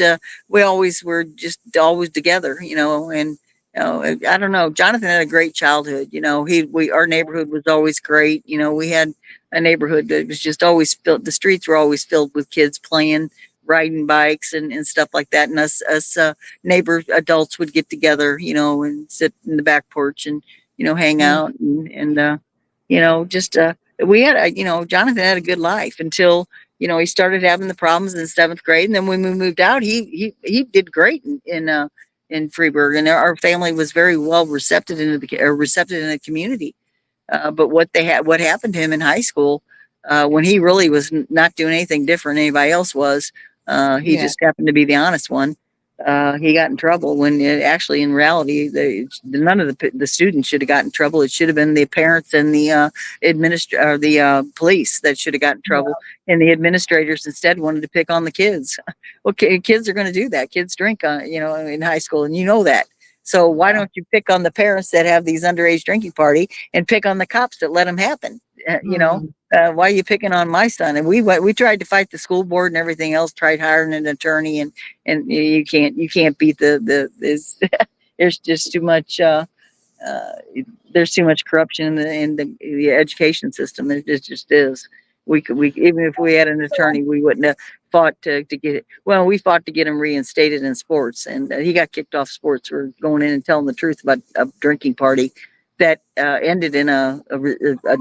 we always were just always together. And I don't know. Jonathan had a great childhood. Our neighborhood was always great. We had a neighborhood that was just always filled. The streets were always filled with kids playing, riding bikes and stuff like that. And us neighbor adults would get together, and sit in the back porch and hang Mm, out and just we had Jonathan had a good life until he started having the problems in seventh grade, and then when we moved out, he did great in Freeburg, and our family was very well receptive in the community. But what happened to him in high school, when he really was not doing anything different than anybody else was, he yeah. just happened to be the honest one. he got in trouble when actually in reality none of the students should have gotten in trouble. It should have been the parents and the police that should have gotten in trouble, and the administrators instead wanted to pick on the kids. Well, kids are going to do that. Kids drink, in high school, and you know that. So why Yeah. don't you pick on the parents that have these underage drinking party and pick on the cops that let them happen? Hmm. Why are you picking on my son? And we tried to fight the school board and everything else. Tried hiring an attorney, and you can't beat there's just too much uh, there's too much corruption in the education system. There just is. We even if we had an attorney, we wouldn't have fought to get it. Well, we fought to get him reinstated in sports, and he got kicked off sports for going in and telling the truth about a drinking party that ended in an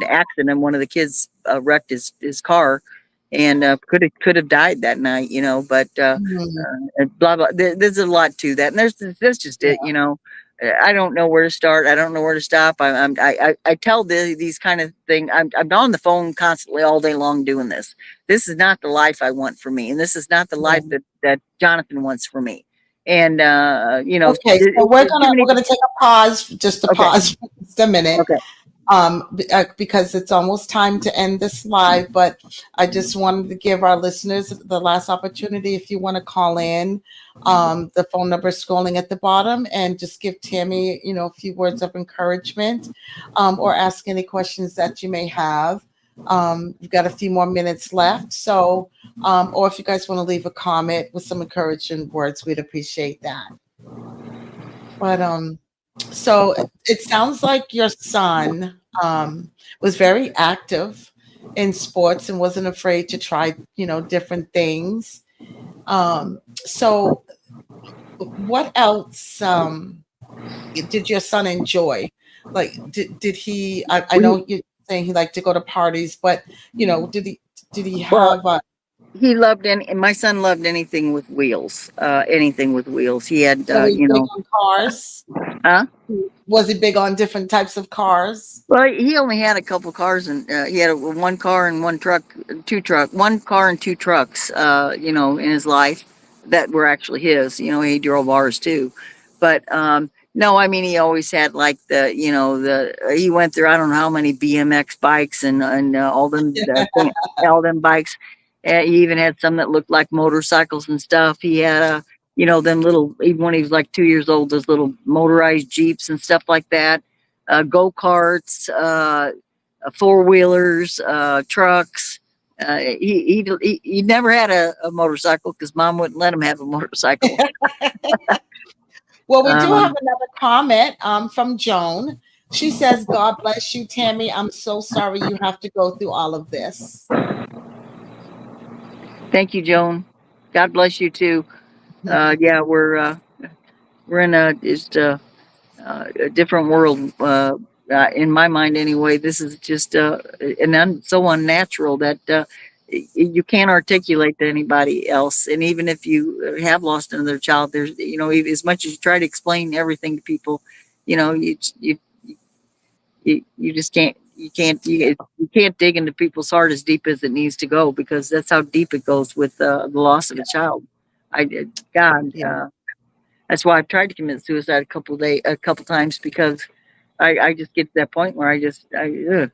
accident. One of the kids wrecked his car, and could have died that night. But Hmm. and blah blah. There's a lot to that, and there's just Yeah. it. I don't know where to start. I don't know where to stop. I tell these kind of things. I'm on the phone constantly all day long doing this. This is not the life I want for me, and this is not the life Yeah. that Jonathan wants for me. And Okay, so we're too gonna many. we're gonna take a pause, just a Okay, pause for just a minute, okay. because it's almost time to end this live. But I just wanted to give our listeners the last opportunity. If you want to call in, the phone number is scrolling at the bottom, and just give Tammy, a few words of encouragement, or ask any questions that you may have. We've got a few more minutes left, so or if you guys want to leave a comment with some encouraging words, we'd appreciate that. But so it sounds like your son was very active in sports and wasn't afraid to try, different things. So what else did your son enjoy? Like, did he? I We know you're saying he liked to go to parties, but did he well, have? he loved my son loved anything with wheels. Anything with wheels. He had, So he's big on cars. huh? Was he big on different types of cars? Well, he only had a couple cars, and he had one car and one car and two trucks. In his life that were actually his. He drove ours too, but no, I mean he always had like he went through I don't know how many BMX bikes and all them bikes. He even had some that looked like motorcycles and stuff. He had them little even when he was like 2 years old, those little motorized jeeps and stuff like that, go karts, four wheelers, trucks. He never had a motorcycle because mom wouldn't let him have a motorcycle. Well, we do have Um, another comment from Joan. She says, God bless you, Tammy. I'm so sorry you have to go through all of this. Thank you, Joan. God bless you too. Yeah, we're in a different world. In my mind, anyway, this is just so unnatural that you can't articulate to anybody else. And even if you have lost another child, there's as much as you try to explain everything to people, you know you you you just you can't dig into people's heart as deep as it needs to go because that's how deep it goes with the loss of a child. I did God. Yeah. That's why I've tried to commit suicide a couple times because I just get to that point where I just feel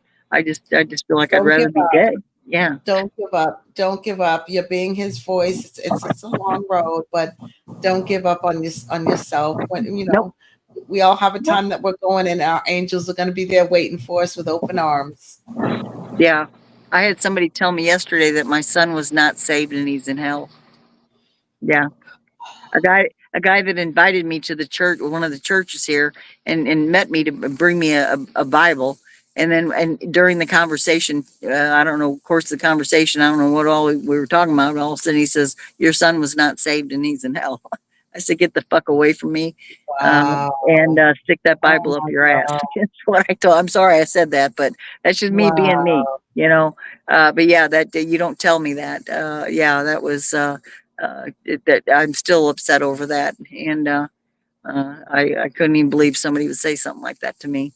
like I'd Don't give rather be up. dead. Yeah. Don't give up. Don't give up. You're being his voice. It's a long road, but don't give up on yourself. When Nope. we all have a Nope. time that we're going, and our angels are going to be there waiting for us with open arms. Yeah. I had somebody tell me yesterday that my son was not saved and he's in hell. Yeah. A guy that invited me to the church, one of the churches here, and met me to bring me a Bible. And then and during the conversation, I don't know, of course, the conversation, I don't know what all we were talking about. All of a sudden, he says, "Your son was not saved and he's in hell." I said, "Get the fuck away from me, and Wow. stick that Oh Bible up my your ass." God. That's what I told. I'm sorry I said that, but that's just me being me, Wow. you know. But yeah, that you don't tell me that. Yeah, that was. That I'm still upset over that, and I couldn't even believe somebody would say something like that to me.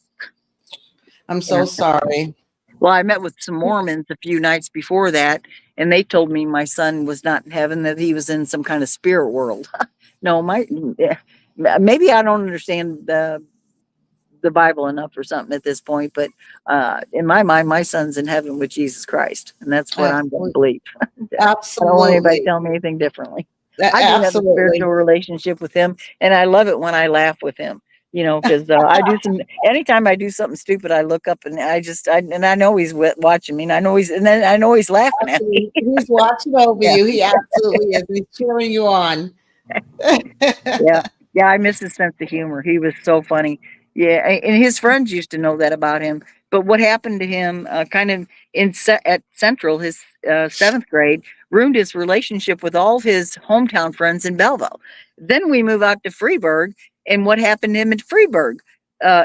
I'm Yeah, so sorry. Well, I met with some Mormons a few nights before that, and they told me my son was not in heaven, that he was in some kind of spirit world. No, maybe I don't understand the Bible enough or something at this point, but in my mind, my son's in heaven with Jesus Christ, and that's what I'm going to Absolutely. believe. I don't want anybody to Absolutely. tell me anything differently. I do have a spiritual Absolutely. relationship with him, and I love it when I laugh with him. Because I do some. Anytime I do something stupid, I look up and I know he's watching me, and I know he's laughing at me. Absolutely. He's watching over Yeah. you. He absolutely is. He's cheering you on. Yeah. Yeah, I miss his sense of humor. He was so funny. Yeah, and his friends used to know that about him. But what happened to him, kind of at Central, his 7th grade, ruined his relationship with all his hometown friends in Belleville. Then we move out to Freeburg, and what happened to him at Freeburg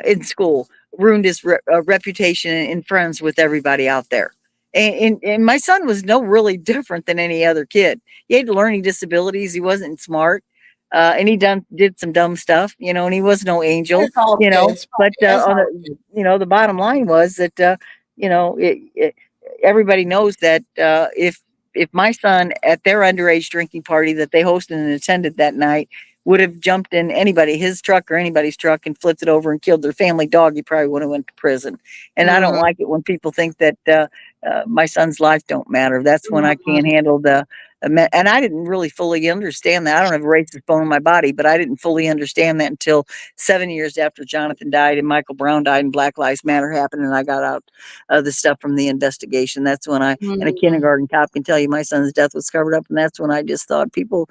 in school ruined his reputation and friends with everybody out there. And my son was no really different than any other kid. He had learning disabilities. He wasn't smart, and he did some dumb stuff, and he was no angel, As all kids, but right? As on all the kids. the bottom line was that everybody knows that if my son at their underage drinking party that they hosted and attended that night would have jumped in his truck or anybody's truck and flipped it over and killed their family dog, he probably would have went to prison. And I don't Mm, like it when people think that my son's life don't matter. That's when I can't mm, handle and I didn't really fully understand that. I don't have a racist bone in my body, but I didn't fully understand that until 7 years after Jonathan died and Michael Brown died and Black Lives Matter happened, and I got out the stuff from the investigation. That's when and a mm, kindergarten cop can tell you my son's death was covered up, and that's when I just thought people.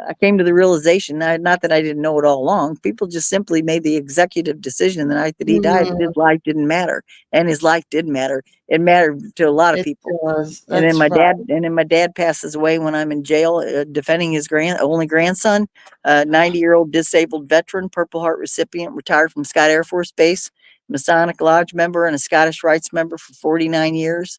I came to the realization, not that I didn't know it all along. People just simply made the executive decision the night that he died that his mm. life didn't matter, and his life did matter. It mattered to a lot of It people. does. And then That's right. my dad passes away when I'm in jail, defending his only grandson, 90-year-old disabled veteran, Purple Heart recipient, retired from Scott Air Force Base, Masonic Lodge member, and a Scottish Rites member for 49 years.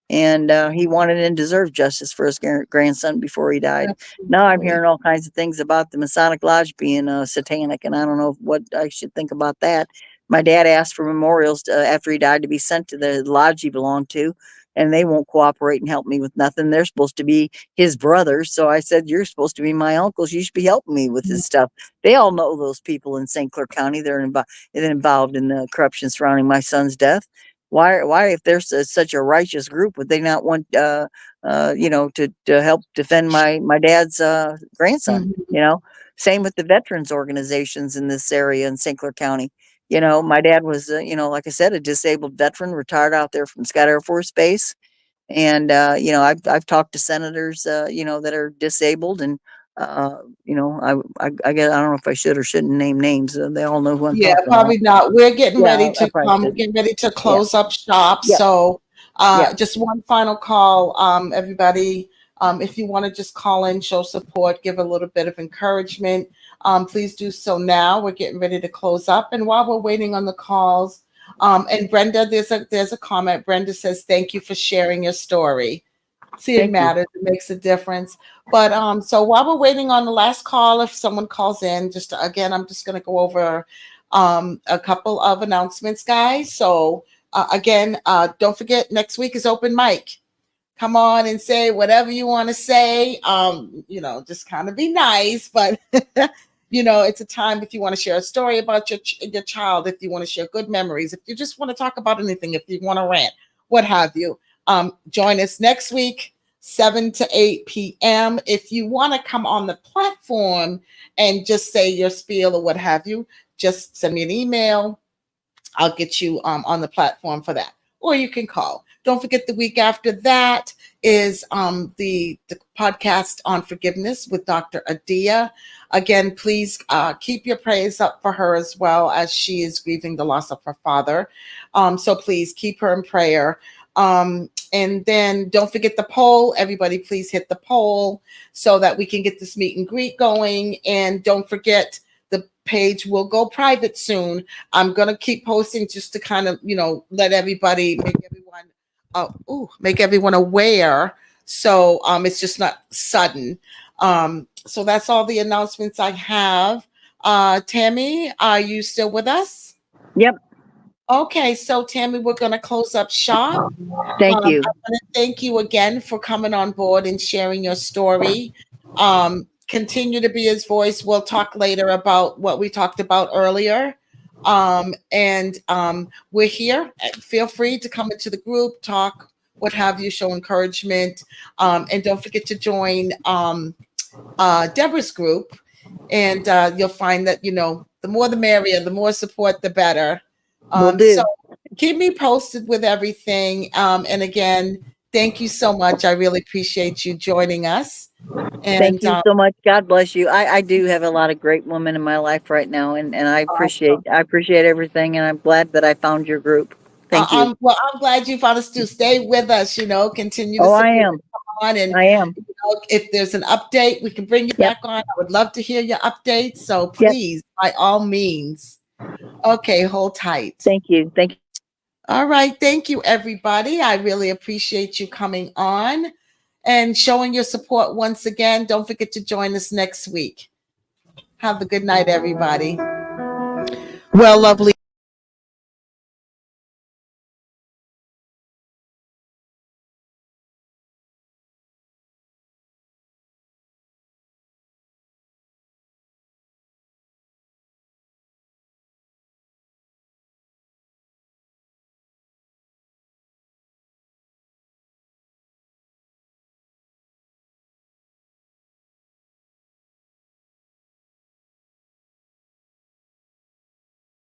And he wanted and deserved justice for his grandson before he died. Now I'm Absolutely. hearing all kinds of things about the Masonic Lodge being satanic, and I don't know what I should think about that. My dad asked for memorials after he died to be sent to the lodge he belonged to, and they won't cooperate and help me with nothing. They're supposed to be his brothers. So I said, "You're supposed to be my uncles. You should be helping me with Mm, this stuff." They all know those people in St. Clair County. They're involved in the corruption surrounding my son's death. Why, if there's such a righteous group, would they not want, to help defend my dad's grandson? mhm. Same with the veterans organizations in this area in St. Clair County. My dad was, like I said, a disabled veteran, retired out there from Scott Air Force Base. And, I've talked to senators, that are disabled, and, I guess I don't know if I should or shouldn't name names. They all know who I'm Yeah, talking about. probably not. We're getting Yeah, ready I to probably we're shouldn't. getting ready to Yeah. close up shop. Yeah. So Yeah. just one final call, everybody. If you want to just call in, show support, give a little bit of encouragement, please do so now. We're getting ready to close up. And while we're waiting on the calls, and Brenda, there's a comment. Brenda says, "Thank you for sharing your story." See, it Thank you. matters. It makes a difference. But so while we're waiting on the last call, if someone calls in, just again, I'm just going to go over a couple of announcements, guys. So again, don't forget next week is open mic. Come on and say whatever you want to say. Just kind of be nice, but it's a time if you want to share a story about your child, if you want to share good memories, if you just want to talk about anything, if you want to rant, what have you. Join us next week, 7 to 8 p.m. If you want to come on the platform and just say your spiel or what have you, just send me an email. I'll get you on the platform for that. Or you can call. Don't forget the week after that is the podcast on forgiveness with Dr. Adia. Again, please keep your prayers up for her as well as she is grieving the loss of her father. So please keep her in prayer. And then don't forget the poll. Everybody, please hit the poll so that we can get this meet and greet going. And don't forget, the page will go private soon. I'm gonna keep posting just to kind of let everybody make everyone aware. So it's just not sudden. So that's all the announcements I have. Tammy, are you still with us? Yep. Okay, so Tammy, we're going to close up shop. Thank you. I want to thank you again for coming on board and sharing your story. Continue to be his voice. We'll talk later about what we talked about earlier. And we're here. Feel free to come into the group, talk, what have you, show encouragement. And don't forget to join Deborah's group. And you'll find that, the more the merrier, the more support, the better. Will do. So keep me posted with everything. And again, thank you so much. I really appreciate you joining us. And Thank you so much. God bless you. I do have a lot of great women in my life right now, and I appreciate everything, and I'm glad that I found your group. Thank you. I'm glad you found us to stay with us. Continue to Oh, support I am. on, and I am. if there's an update, we can bring you back on. I would love to hear your updates. So please, by all means. Okay, hold tight. Thank you. Thank you. All right. Thank you, everybody. I really appreciate you coming on and showing your support once again. Don't forget to join us next week. Have a good night, everybody. Well, lovely.